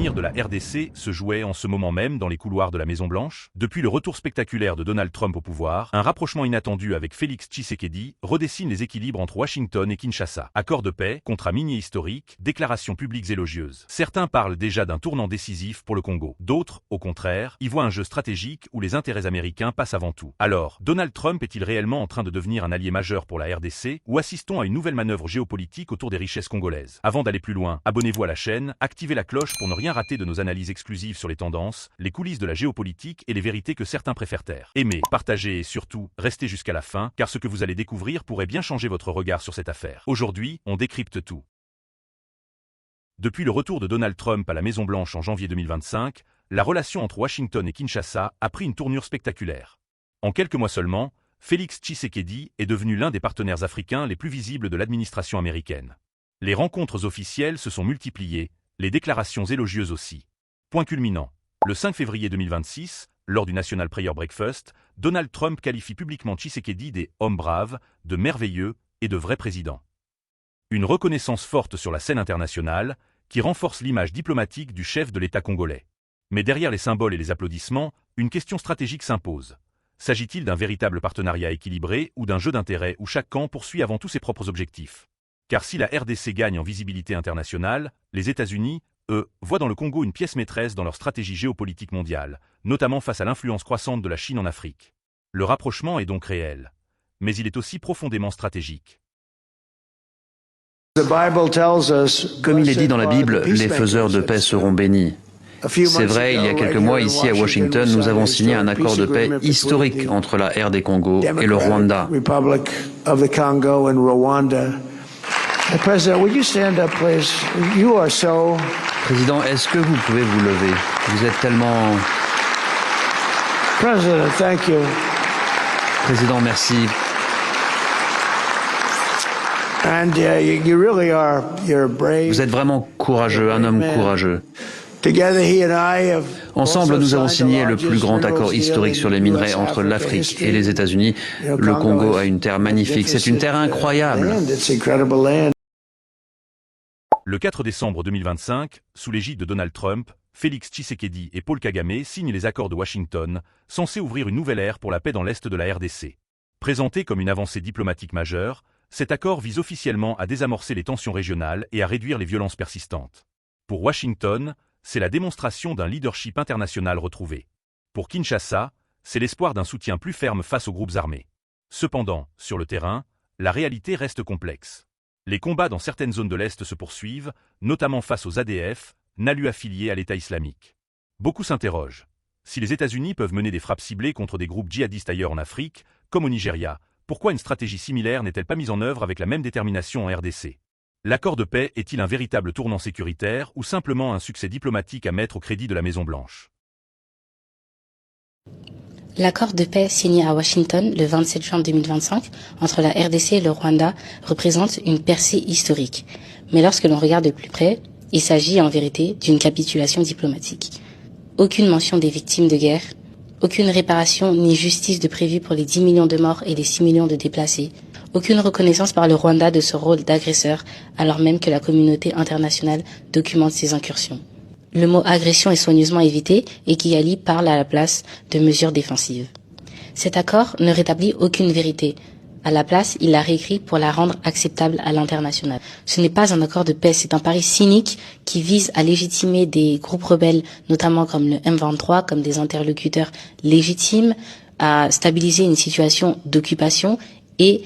l'avenir de la RDC se jouait en ce moment même dans les couloirs de la Maison-Blanche. Depuis le retour spectaculaire de Donald Trump au pouvoir, un rapprochement inattendu avec Félix Tshisekedi redessine les équilibres entre Washington et Kinshasa. Accord de paix, contrat minier historique, déclarations publiques élogieuses. Certains parlent déjà d'un tournant décisif pour le Congo. D'autres, au contraire, y voient un jeu stratégique où les intérêts américains passent avant tout. Alors, Donald Trump est-il réellement en train de devenir un allié majeur pour la RDC ou assistons à une nouvelle manœuvre géopolitique autour des richesses congolaises? Avant d'aller plus loin, abonnez-vous à la chaîne, activez la cloche pour ne rien rater de nos analyses exclusives sur les tendances, les coulisses de la géopolitique et les vérités que certains préfèrent taire. Aimez, partagez et surtout, restez jusqu'à la fin, car ce que vous allez découvrir pourrait bien changer votre regard sur cette affaire. Aujourd'hui, on décrypte tout. Depuis le retour de Donald Trump à la Maison-Blanche en janvier 2025, la relation entre Washington et Kinshasa a pris une tournure spectaculaire. En quelques mois seulement, Félix Tshisekedi est devenu l'un des partenaires africains les plus visibles de l'administration américaine. Les rencontres officielles se sont multipliées, les déclarations élogieuses aussi. Point culminant. Le 5 février 2026, lors du National Prayer Breakfast, Donald Trump qualifie publiquement Tshisekedi des « hommes braves », de « merveilleux » et de « vrais présidents ». Une reconnaissance forte sur la scène internationale, qui renforce l'image diplomatique du chef de l'État congolais. Mais derrière les symboles et les applaudissements, une question stratégique s'impose. S'agit-il d'un véritable partenariat équilibré ou d'un jeu d'intérêts où chaque camp poursuit avant tout ses propres objectifs? Car si la RDC gagne en visibilité internationale, les États-Unis, eux, voient dans le Congo une pièce maîtresse dans leur stratégie géopolitique mondiale, notamment face à l'influence croissante de la Chine en Afrique. Le rapprochement est donc réel. Mais il est aussi profondément stratégique. Comme il est dit dans la Bible, les faiseurs de paix seront bénis. C'est vrai, il y a quelques mois, ici à Washington, nous avons signé un accord de paix historique entre la RD Congo et le Rwanda. Président, est-ce que vous pouvez vous lever? Vous êtes tellement... Président, merci. Vous êtes vraiment courageux, un homme courageux. Ensemble, nous avons signé le plus grand accord historique sur les minerais entre l'Afrique et les États-Unis. Le Congo a une terre magnifique, c'est une terre incroyable. Le 4 décembre 2025, sous l'égide de Donald Trump, Félix Tshisekedi et Paul Kagame signent les accords de Washington, censés ouvrir une nouvelle ère pour la paix dans l'Est de la RDC. Présenté comme une avancée diplomatique majeure, cet accord vise officiellement à désamorcer les tensions régionales et à réduire les violences persistantes. Pour Washington, c'est la démonstration d'un leadership international retrouvé. Pour Kinshasa, c'est l'espoir d'un soutien plus ferme face aux groupes armés. Cependant, sur le terrain, la réalité reste complexe. Les combats dans certaines zones de l'Est se poursuivent, notamment face aux ADF, NALU affiliés à l'État islamique. Beaucoup s'interrogent. Si les États-Unis peuvent mener des frappes ciblées contre des groupes djihadistes ailleurs en Afrique, comme au Nigeria, pourquoi une stratégie similaire n'est-elle pas mise en œuvre avec la même détermination en RDC? L'accord de paix est-il un véritable tournant sécuritaire ou simplement un succès diplomatique à mettre au crédit de la Maison-Blanche? L'accord de paix signé à Washington le 27 juin 2025 entre la RDC et le Rwanda représente une percée historique. Mais lorsque l'on regarde de plus près, il s'agit en vérité d'une capitulation diplomatique. Aucune mention des victimes de guerre, aucune réparation ni justice de prévue pour les 10 millions de morts et les 6 millions de déplacés, aucune reconnaissance par le Rwanda de ce rôle d'agresseur alors même que la communauté internationale documente ces incursions. Le mot agression est soigneusement évité et Kigali parle à la place de mesures défensives. Cet accord ne rétablit aucune vérité. À la place, il l'a réécrit pour la rendre acceptable à l'international. Ce n'est pas un accord de paix, c'est un pari cynique qui vise à légitimer des groupes rebelles, notamment comme le M23, comme des interlocuteurs légitimes, à stabiliser une situation d'occupation et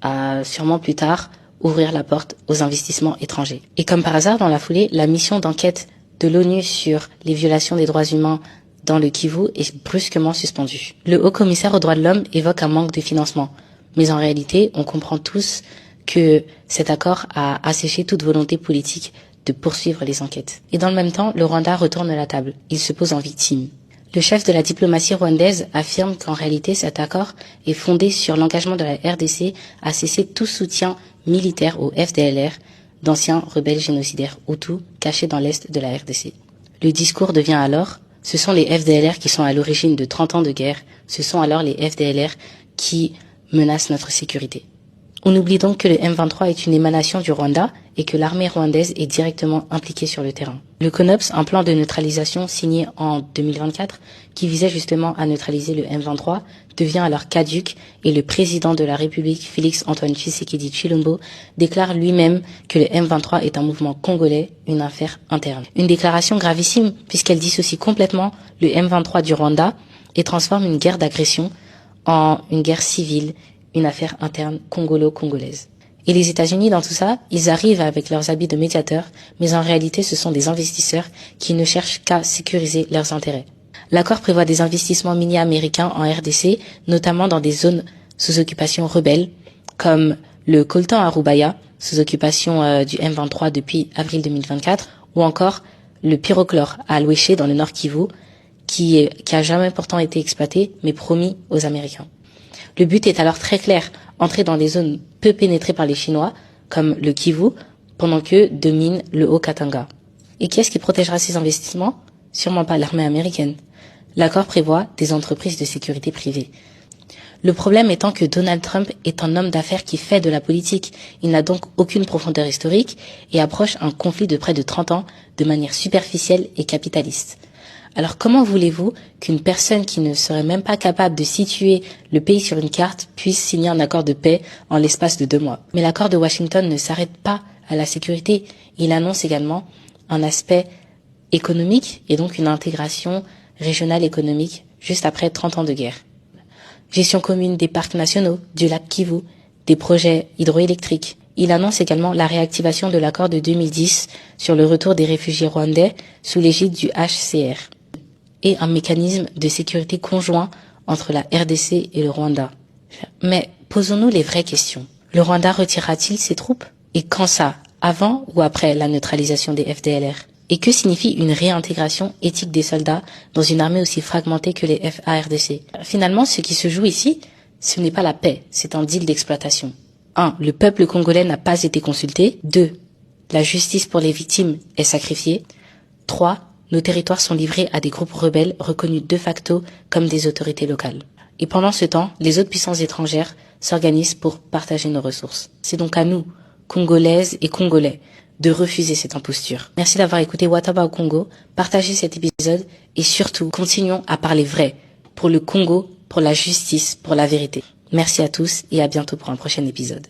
à, sûrement plus tard, ouvrir la porte aux investissements étrangers. Et comme par hasard, dans la foulée, la mission d'enquête de l'ONU sur les violations des droits humains dans le Kivu est brusquement suspendue. Le haut-commissaire aux droits de l'homme évoque un manque de financement. Mais en réalité, on comprend tous que cet accord a asséché toute volonté politique de poursuivre les enquêtes. Et dans le même temps, le Rwanda retourne la table. Il se pose en victime. Le chef de la diplomatie rwandaise affirme qu'en réalité, cet accord est fondé sur l'engagement de la RDC à cesser tout soutien militaire au FDLR, d'anciens rebelles génocidaires Hutus cachés dans l'est de la RDC. Le discours devient alors « ce sont les FDLR qui sont à l'origine de 30 ans de guerre, ce sont alors les FDLR qui menacent notre sécurité ». On oublie donc que le M23 est une émanation du Rwanda et que l'armée rwandaise est directement impliquée sur le terrain. Le CONOPS, un plan de neutralisation signé en 2024 qui visait justement à neutraliser le M23, devient alors caduc et le président de la République, Félix-Antoine Tshisekedi Tshilombo, déclare lui-même que le M23 est un mouvement congolais, une affaire interne. Une déclaration gravissime puisqu'elle dissocie complètement le M23 du Rwanda et transforme une guerre d'agression en une guerre civile, une affaire interne congolo-congolaise. Et les États-Unis, dans tout ça, ils arrivent avec leurs habits de médiateurs, mais en réalité, ce sont des investisseurs qui ne cherchent qu'à sécuriser leurs intérêts. L'accord prévoit des investissements miniers américains en RDC, notamment dans des zones sous occupation rebelle, comme le coltan à Rubaya, sous occupation du M23 depuis avril 2024, ou encore le pyrochlore à Alweché dans le Nord Kivu, qui a jamais pourtant été exploité, mais promis aux Américains. Le but est alors très clair, entrer dans des zones peu pénétrées par les Chinois, comme le Kivu, pendant que domine le Haut-Katanga. Et qui est-ce qui protégera ces investissements? Sûrement pas l'armée américaine. L'accord prévoit des entreprises de sécurité privées. Le problème étant que Donald Trump est un homme d'affaires qui fait de la politique. Il n'a donc aucune profondeur historique et approche un conflit de près de 30 ans de manière superficielle et capitaliste. Alors comment voulez-vous qu'une personne qui ne serait même pas capable de situer le pays sur une carte puisse signer un accord de paix en l'espace de 2 mois? Mais l'accord de Washington ne s'arrête pas à la sécurité. Il annonce également un aspect économique et donc une intégration régionale économique juste après 30 ans de guerre. Gestion commune des parcs nationaux, du lac Kivu, des projets hydroélectriques. Il annonce également la réactivation de l'accord de 2010 sur le retour des réfugiés rwandais sous l'égide du HCR et un mécanisme de sécurité conjoint entre la RDC et le Rwanda. Mais posons-nous les vraies questions. Le Rwanda retirera-t-il ses troupes? Et quand ça? Avant ou après la neutralisation des FDLR? Et que signifie une réintégration éthique des soldats dans une armée aussi fragmentée que les FARDC? Finalement, ce qui se joue ici, ce n'est pas la paix, c'est un deal d'exploitation. 1. Le peuple congolais n'a pas été consulté. 2. La justice pour les victimes est sacrifiée. 3. Nos territoires sont livrés à des groupes rebelles reconnus de facto comme des autorités locales. Et pendant ce temps, les autres puissances étrangères s'organisent pour partager nos ressources. C'est donc à nous, Congolaises et Congolais, de refuser cette imposture. Merci d'avoir écouté What About Congo, partagez cet épisode et surtout, continuons à parler vrai pour le Congo, pour la justice, pour la vérité. Merci à tous et à bientôt pour un prochain épisode.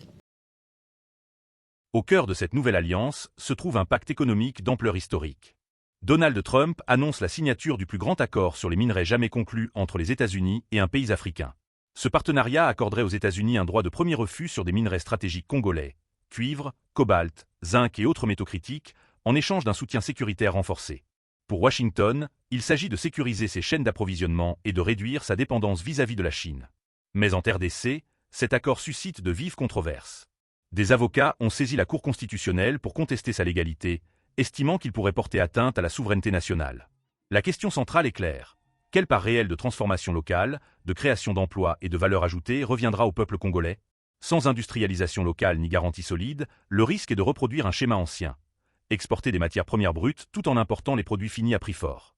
Au cœur de cette nouvelle alliance se trouve un pacte économique d'ampleur historique. Donald Trump annonce la signature du plus grand accord sur les minerais jamais conclu entre les États-Unis et un pays africain. Ce partenariat accorderait aux États-Unis un droit de premier refus sur des minerais stratégiques congolais, cuivre, cobalt, zinc et autres métaux critiques, en échange d'un soutien sécuritaire renforcé. Pour Washington, il s'agit de sécuriser ses chaînes d'approvisionnement et de réduire sa dépendance vis-à-vis de la Chine. Mais en RDC, cet accord suscite de vives controverses. Des avocats ont saisi la Cour constitutionnelle pour contester sa légalité, estimant qu'il pourrait porter atteinte à la souveraineté nationale. La question centrale est claire. Quelle part réelle de transformation locale, de création d'emplois et de valeur ajoutée reviendra au peuple congolais? Sans industrialisation locale ni garantie solide, le risque est de reproduire un schéma ancien. Exporter des matières premières brutes tout en important les produits finis à prix fort.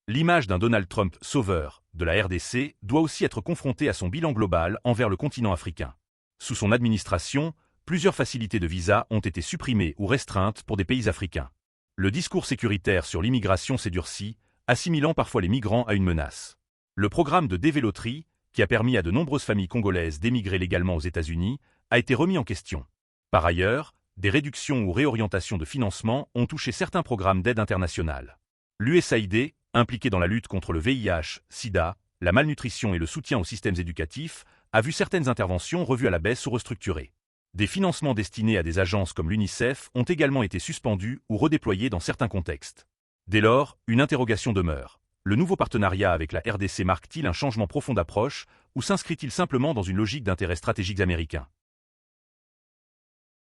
L'image d'un Donald Trump sauveur de la RDC doit aussi être confrontée à son bilan global envers le continent africain. Sous son administration, plusieurs facilités de visa ont été supprimées ou restreintes pour des pays africains. Le discours sécuritaire sur l'immigration s'est durci, assimilant parfois les migrants à une menace. Le programme de dévéloterie, qui a permis à de nombreuses familles congolaises d'émigrer légalement aux États-Unis, a été remis en question. Par ailleurs, des réductions ou réorientations de financement ont touché certains programmes d'aide internationale. L'USAID, impliqué dans la lutte contre le VIH, SIDA, la malnutrition et le soutien aux systèmes éducatifs, a vu certaines interventions revues à la baisse ou restructurées. Des financements destinés à des agences comme l'UNICEF ont également été suspendus ou redéployés dans certains contextes. Dès lors, une interrogation demeure. Le nouveau partenariat avec la RDC marque-t-il un changement profond d'approche ou s'inscrit-il simplement dans une logique d'intérêts stratégiques américains?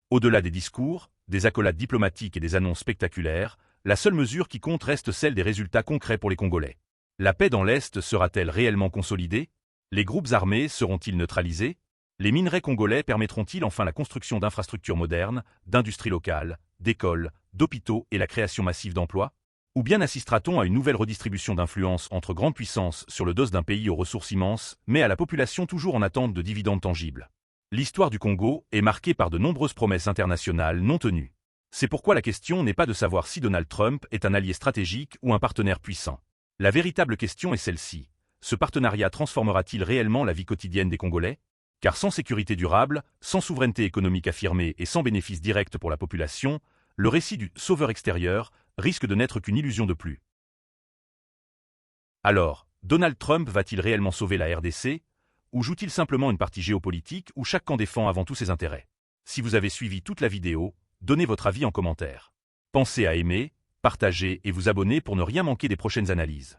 Au-delà des discours, des accolades diplomatiques et des annonces spectaculaires, la seule mesure qui compte reste celle des résultats concrets pour les Congolais. La paix dans l'Est sera-t-elle réellement consolidée? Les groupes armés seront-ils neutralisés? Les minerais congolais permettront-ils enfin la construction d'infrastructures modernes, d'industries locales, d'écoles, d'hôpitaux et la création massive d'emplois? Ou bien assistera-t-on à une nouvelle redistribution d'influence entre grandes puissances sur le dos d'un pays aux ressources immenses, mais à la population toujours en attente de dividendes tangibles? L'histoire du Congo est marquée par de nombreuses promesses internationales non tenues. C'est pourquoi la question n'est pas de savoir si Donald Trump est un allié stratégique ou un partenaire puissant. La véritable question est celle-ci. Ce partenariat transformera-t-il réellement la vie quotidienne des Congolais? Car sans sécurité durable, sans souveraineté économique affirmée et sans bénéfice direct pour la population, le récit du « sauveur extérieur » risque de n'être qu'une illusion de plus. Alors, Donald Trump va-t-il réellement sauver la RDC? Ou joue-t-il simplement une partie géopolitique où chaque camp défend avant tout ses intérêts? Si vous avez suivi toute la vidéo, donnez votre avis en commentaire. Pensez à aimer, partager et vous abonner pour ne rien manquer des prochaines analyses.